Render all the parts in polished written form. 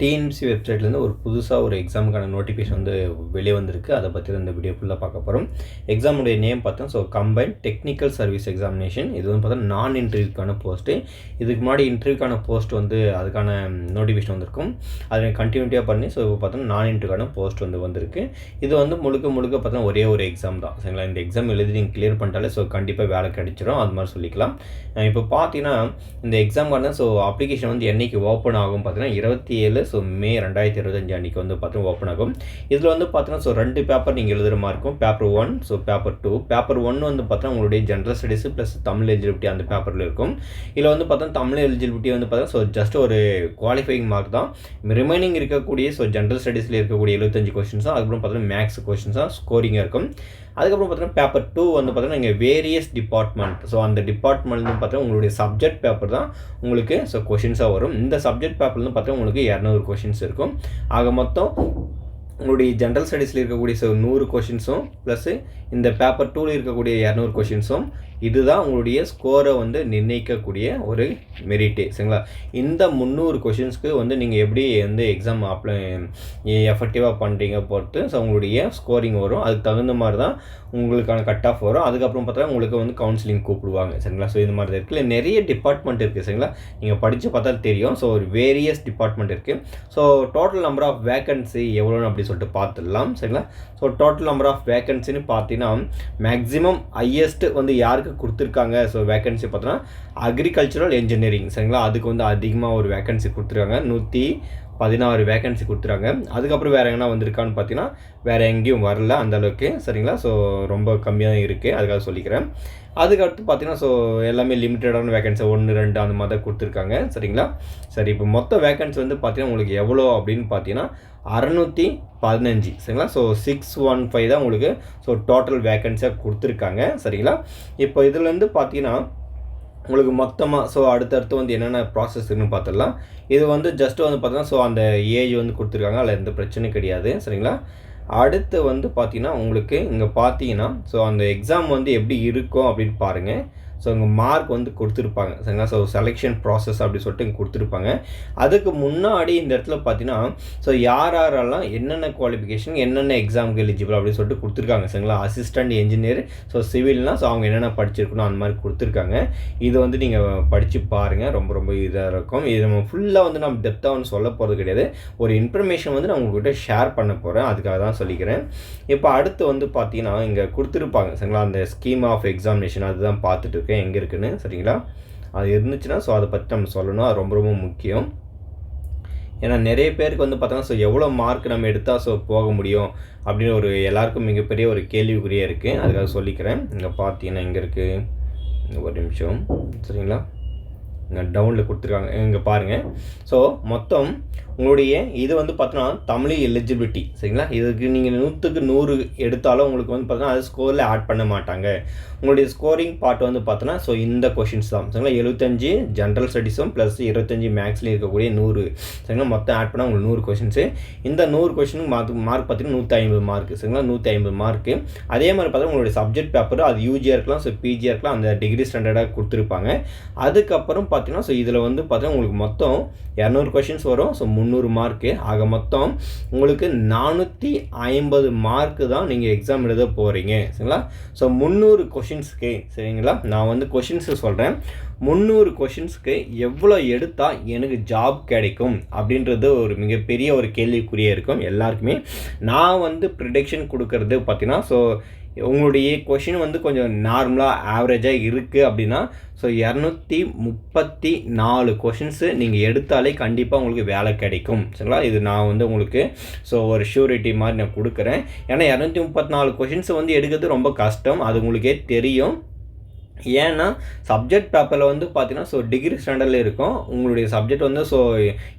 TNPSC வெப்சைட்லேருந்து ஒரு புதுசாக ஒரு எக்ஸாமுக்கான நோட்டிஃபிகேஷன் வந்து வெளியே வந்திருக்கு. அதை பற்றி இந்த வீடியோ ஃபுல்லாக பார்க்க போகிறோம். எக்ஸாமுடைய நேம் பார்த்தோம். So combined technical service examination. இது வந்து பார்த்தா நான் இன்டர்வியூக்கான போஸ்ட்டு. இதுக்கு முன்னாடி இன்டர்வியூக்கான போஸ்ட் வந்து அதுக்கான நோட்டிஃபிகேஷன் வந்திருக்கும். அதை கண்டினியூட்டியாக பண்ணி ஸோ இப்போ பார்த்தோன்னா நான் இன்டர்வியூக்கான போஸ்ட் வந்து வந்திருக்கு. இது வந்து முழுக்க பார்த்தோன்னா ஒரே ஒரு எக்ஸாம் தான். சரிங்களா, இந்த எக்ஸாம் எழுதி நீங்கள் கிளியர் பண்ணிட்டாலே ஸோ கண்டிப்பாக வேலை கிடைச்சிடும். அது மாதிரி சொல்லிக்கலாம். இப்போ பார்த்தீங்கன்னா இந்த எக்ஸாமுக்கான ஸோ அப்ளிகேஷன் வந்து என்றைக்கு ஓப்பன் ஆகும் பார்த்தீங்கன்னா 27 ஸோ மே 2025 அன்றைக்கி வந்து பார்த்தீங்கன்னா ஓப்பன் ஆகும். இதில் வந்து பார்த்தீங்கன்னா ஸோ 2 பேப்பர் நீங்கள் எழுதுகிற மாதிரி இருக்கும். Paper 1 so paper 2. பேப்பர் 1 வந்து பார்த்தீங்கன்னா உங்களுடைய general studies plus Tamil eligibility அந்த பேப்பரில் இருக்கும். இதில் வந்து பார்த்தீங்கன்னா தமிழ் எலிஜிபிலிட்டி வந்து பார்த்தீங்கன்னா ஸோ ஜஸ்ட் ஒரு குவாலிஃபைங் மார்க் தான். ரிமைனிங் இருக்கக்கூடிய ஸோ ஜென்ரல் ஸ்டடீஸில் இருக்கக்கூடிய 75 கொஸ்டின்ஸும் அதுக்கப்புறம் பார்த்தீங்கன்னா மேக்ஸ் கொஸ்டின்ஸாக ஸ்கோரிங்காக இருக்கும். அதுக்கப்புறம் பார்த்தீங்கன்னா பேப்பர் 2 வந்து பார்த்தீங்கன்னா நீங்கள் வேரியஸ் டிபார்ட்மெண்ட் ஸோ அந்த டிபார்ட்மெண்ட் வந்து பார்த்தீங்கன்னா உங்களுடைய சப்ஜெக்ட் பேப்பர் தான் உங்களுக்கு ஸோ கொஷின்ஸாக வரும். இந்த சப்ஜெக்ட் பேப்பர் வந்து பார்த்தீங்கன்னா உங்களுக்கு 200 கொஷின்ஸ் இருக்கும். ஆக மொத்தம் உங்களுடைய ஜென்ரல் ஸ்டடீஸில் இருக்கக்கூடிய ஸோ 100 கொஷின்ஸும் ப்ளஸ்ஸு இந்த பேப்பர் 2ல் இருக்கக்கூடிய 200 கொஷின்ஸும் இதுதான் உங்களுடைய ஸ்கோரை வந்து நிர்ணயிக்கக்கூடிய ஒரு மெரிட்டே. சரிங்களா, இந்த 300 கொஷின்ஸ்க்கு வந்து நீங்கள் எப்படி வந்து எக்ஸாம் எஃபெக்டிவாக பண்ணுறீங்க பொறுத்து ஸோ உங்களுடைய ஸ்கோரிங் வரும். அதுக்கு தகுந்த மாதிரி தான் உங்களுக்கான கட் ஆஃப் வரும். அதுக்கப்புறம் பார்த்தா உங்களுக்கு வந்து கவுன்சிலிங் கூப்பிடுவாங்க. சரிங்களா, ஸோ இது மாதிரி இருக்குது. நிறைய டிபார்ட்மெண்ட் இருக்குது. சரிங்களா, நீங்கள் படித்து பார்த்தா தெரியும். ஸோ ஒரு வேரியஸ் டிபார்ட்மெண்ட் இருக்குது. So total number of vacancy எவ்வளோன்னு அப்படி சொல்லிட்டு பார்த்துடலாம். சரிங்களா, ஸோ டோட்டல் நம்பர் ஆஃப் வேக்கன்சின்னு பார்த்தீங்கன்னா மேக்ஸிமம் ஹையஸ்ட் வந்து யாருக்கு கொடுத்துருக்காங்க ஸோ வேக்கன்சி பார்த்தோன்னா அக்ரிகல்ச்சரல் இன்ஜினியரிங். சரிங்களா, அதுக்கு வந்து அதிகமாக ஒரு வேக்கன்சி கொடுத்துருக்காங்க. 116 வேக்கன்சி கொடுத்துருக்காங்க. அதுக்கப்புறம் வேறு எங்கன்னா வந்திருக்கான்னு பார்த்தீங்கன்னா வேறு எங்கேயும் வரல அந்தளவுக்கு. சரிங்களா, ஸோ ரொம்ப கம்மியாக தான் இருக்குது. அதுக்காக சொல்லிக்கிறேன். அதுக்கடுத்து பார்த்தீங்கன்னா ஸோ எல்லாமே லிமிட்டடான வேக்கன்சி 1, 2 அந்த மாதிரி தான் கொடுத்துருக்காங்க. சரிங்களா, சரி இப்போ மொத்த வேக்கன்சி வந்து பார்த்தீங்கன்னா உங்களுக்கு எவ்வளோ அப்படின்னு பார்த்தீங்கன்னா 615. சரிங்களா, ஸோ 615 தான் உங்களுக்கு ஸோ டோட்டல் வேக்கன்சியாக கொடுத்துருக்காங்க. சரிங்களா, இப்போ இதுலேருந்து பார்த்தீங்கன்னா உங்களுக்கு மொத்தமாக ஸோ அடுத்தடுத்து வந்து என்னென்ன ப்ராசஸ் இருக்குன்னு பார்த்துடலாம். இது வந்து ஜஸ்ட்டு வந்து பார்த்தீங்கன்னா ஸோ அந்த ஏஜ் வந்து கொடுத்துருக்காங்க. அதில் எந்த பிரச்சனையும் கிடையாது. சரிங்களா, அடுத்து வந்து பார்த்தீங்கன்னா உங்களுக்கு இங்கே பார்த்தீங்கன்னா ஸோ அந்த எக்ஸாம் வந்து எப்படி இருக்கும் அப்படின்னு பாருங்கள். ஸோ இங்கே மார்க் வந்து கொடுத்துருப்பாங்க. சரிங்களா, ஸோ செலெக்ஷன் ப்ராசஸ் அப்படி சொல்லிட்டு இங்கே கொடுத்துருப்பாங்க. அதுக்கு முன்னாடி இந்த இடத்துல பார்த்தீங்கன்னா ஸோ யாரெல்லாம் என்னென்ன குவாலிஃபிகேஷன் என்னென்ன எக்ஸாமுக்கு எலிஜிபிள் அப்படின்னு சொல்லிட்டு கொடுத்துருக்காங்க. சரிங்களா, அசிஸ்டன்ட் இன்ஜினியர் ஸோ சிவில்னா ஸோ அவங்க என்னென்ன படிச்சிருக்கணும் அந்த மாதிரி கொடுத்துருக்காங்க. இது வந்து நீங்கள் படித்து பாருங்கள். ரொம்ப இதாக இருக்கும். இது நம்ம ஃபுல்லாக வந்து நம்ம டெப்த்தாக வந்து சொல்ல போகிறது கிடையாது. ஒரு இன்ஃபர்மேஷன் வந்து நான் உங்கள்கிட்ட ஷேர் பண்ண போகிறேன். அதுக்காக தான் சொல்லிக்கிறேன். இப்போ அடுத்து வந்து பார்த்தீங்கன்னா இங்கே கொடுத்துருப்பாங்க. சரிங்களா, அந்த ஸ்கீம் ஆஃப் எக்ஸாமினேஷன் அதுதான் பார்த்துட்டு எங்கே இருக்குன்னு. சரிங்களா, அது இருந்துச்சுன்னா ஸோ அதை பற்றி நம்ம சொல்லணும். அது ரொம்ப முக்கியம். ஏன்னா நிறைய பேருக்கு வந்து பார்த்தோன்னா ஸோ எவ்வளோ மார்க் நம்ம எடுத்தால் ஸோ போக முடியும் அப்படின்னு ஒரு எல்லாருக்கும் மிகப்பெரிய ஒரு கேள்விக்குறியே இருக்குது. அதுக்காக சொல்லிக்கிறேன். இங்கே பார்த்தீங்கன்னா இங்கே இருக்குது ஒரு நிமிஷம். சரிங்களா, இங்கே டவுனில் கொடுத்துருக்காங்க. இங்கே பாருங்கள். ஸோ மொத்தம் உங்களுடைய இது வந்து பார்த்தோன்னா தமிழ் எலிஜிபிலிட்டி. சரிங்களா, இதுக்கு நீங்கள் 100க்கு 100 எடுத்தாலும் உங்களுக்கு வந்து பார்த்தோன்னா அது ஸ்கோரில் ஆட் பண்ண மாட்டாங்க. உங்களுடைய ஸ்கோரிங் பார்ட் வந்து பார்த்தோன்னா ஸோ இந்த கொஷின்ஸ் தான். சரிங்களா, 75 ஜென்ரல் ஸ்டடீஸும் ப்ளஸ் 25 மேக்ஸ்லேயும் இருக்கக்கூடிய 100. சரிங்களா, மொத்தம் ஆட் பண்ணால் உங்களுக்கு 100 கொஷின்ஸு. இந்த 100 கொஷினுக்கு மார்க் பார்த்தீங்கன்னா 150 மார்க். சரிங்களா, 150 மார்க்கு. அதே மாதிரி பார்த்தா உங்களுடைய சப்ஜெக்ட் பேப்பர் அது யூஜியாக இருக்கலாம் ஸோ பிஜியாக இருக்கலாம். அந்த டிகிரி ஸ்டாண்டர்டாக கொடுத்துருப்பாங்க. அதுக்கப்புறம் பார்த்தீங்கன்னா ஸோ இதில் வந்து பார்த்தீங்கன்னா உங்களுக்கு மொத்தம் 200 கொஷின்ஸ் வரும். So 300 mark. ஆக மொத்தம் உங்களுக்கு 450 மார்க்கு தான் நீங்கள் எக்ஸாம் எழுத போகிறீங்க. சரிங்களா, ஸோ 300 கொஷின்ஸ்க்கு. சரிங்களா, நான் வந்து கொஷின்ஸு சொல்கிறேன். 300 கொஷின்ஸ்க்கு எவ்வளோ எடுத்தால் எனக்கு ஜாப் கிடைக்கும் அப்படின்றது ஒரு மிகப்பெரிய ஒரு கேள்விக்குறியாக இருக்கும் எல்லாருக்குமே. நான் வந்து ப்ரிடிக்ஷன் கொடுக்கறது பார்த்தீங்கன்னா ஸோ உங்களுடைய கொஷின் வந்து கொஞ்சம் நார்மலாக ஆவரேஜாக இருக்குது அப்படின்னா ஸோ 234 கொஷின்ஸு நீங்கள் எடுத்தாலே கண்டிப்பாக உங்களுக்கு வேலை கிடைக்கும். சரிங்களா, இது நான் வந்து உங்களுக்கு ஸோ ஒரு ஷூரிட்டி மாதிரி நான் கொடுக்குறேன். ஏன்னா 234 கொஷின்ஸை வந்து எடுக்கிறது ரொம்ப கஷ்டம். அது உங்களுக்கே தெரியும். ஏன்னா சப்ஜெக்ட் பேப்பரில் வந்து பார்த்தீங்கன்னா ஸோ டிகிரி ஸ்டாண்டர்டில் இருக்கும். உங்களுடைய சப்ஜெக்ட் வந்து ஸோ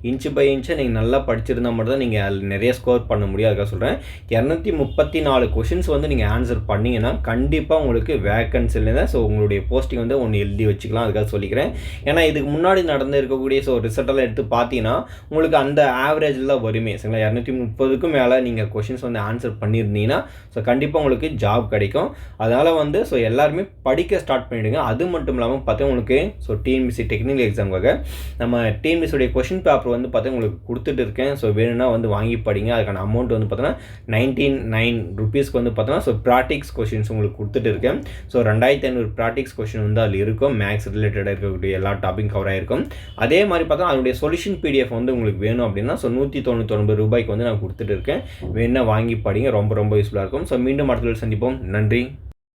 இன்ச்சு பை இன்ச்சாக நீங்கள் நல்லா படிச்சிருந்தால் மட்டும் தான் நீங்கள் அதில் நிறைய ஸ்கோர் பண்ண முடியும். அதுக்காக சொல்கிறேன். 234 கொஷின்ஸ் வந்து நீங்கள் ஆன்சர் பண்ணிங்கன்னா கண்டிப்பாக உங்களுக்கு வேக்கன்சியில் தான் ஸோ உங்களுடைய போஸ்டிங் வந்து ஒன்று எழுதி வச்சுக்கலாம். அதுக்காக சொல்லிக்கிறேன். ஏன்னா இதுக்கு முன்னாடி நடந்து இருக்கக்கூடிய ஸோ ரிசல்ட்டெல்லாம் எடுத்து பார்த்தீங்கன்னா உங்களுக்கு அந்த ஆவரேஜில் தான் வருமே. சரிங்களா, 230க்கும் மேலே நீங்கள் கொஷின்ஸ் வந்து ஆன்சர் பண்ணியிருந்தீங்கன்னா ஸோ கண்டிப்பாக உங்களுக்கு ஜாப் கிடைக்கும். அதனால் வந்து ஸோ எல்லாருமே படிக்க ஸ்டார்ட் பண்ணிவிடுங்க. அது மட்டும் இல்லாமல் பார்த்தா உங்களுக்கு ஸோ டிஎன்பிஎஸ்சி டெக்னிக்கல் எக்ஸாமுக்காக நம்ம டிஎன்பிஎஸ்சியோடைய கொஷின் பேப்பர் வந்து பார்த்தா உங்களுக்கு கொடுத்துட்டு இருக்கேன். ஸோ வேணும்னா வந்து வாங்கி படிங்க. அதுக்கான அமௌண்ட் வந்து பார்த்தோன்னா 99 ருபீஸ்க்கு வந்து பார்த்தோன்னா ஸோ ப்ராக்டிக்ஸ் கொஷின்ஸ் உங்களுக்கு கொடுத்துட்டு இருக்கேன். ஸோ 2500 ப்ராக்டிக்ஸ் கொஷின் வந்து அதில் இருக்கும். மேக்ஸ் ரிலேட்டடாக இருக்கக்கூடிய எல்லா டாபிக் கவர் ஆகிருக்கும். அதே மாதிரி பார்த்தா அதனுடைய சொல்யூஷன் பிடிஎஃப் வந்து உங்களுக்கு வேணும் அப்படின்னா ஸோ 199 ரூபாய்க்கு வந்து நான் கொடுத்துட்டு இருக்கேன். வேணா வாங்கி படிங்க. ரொம்ப ரொம்ப யூஸ்ஃபுல்லாக இருக்கும். ஸோ மீண்டும் அடுத்த சந்திப்போம். நன்றி.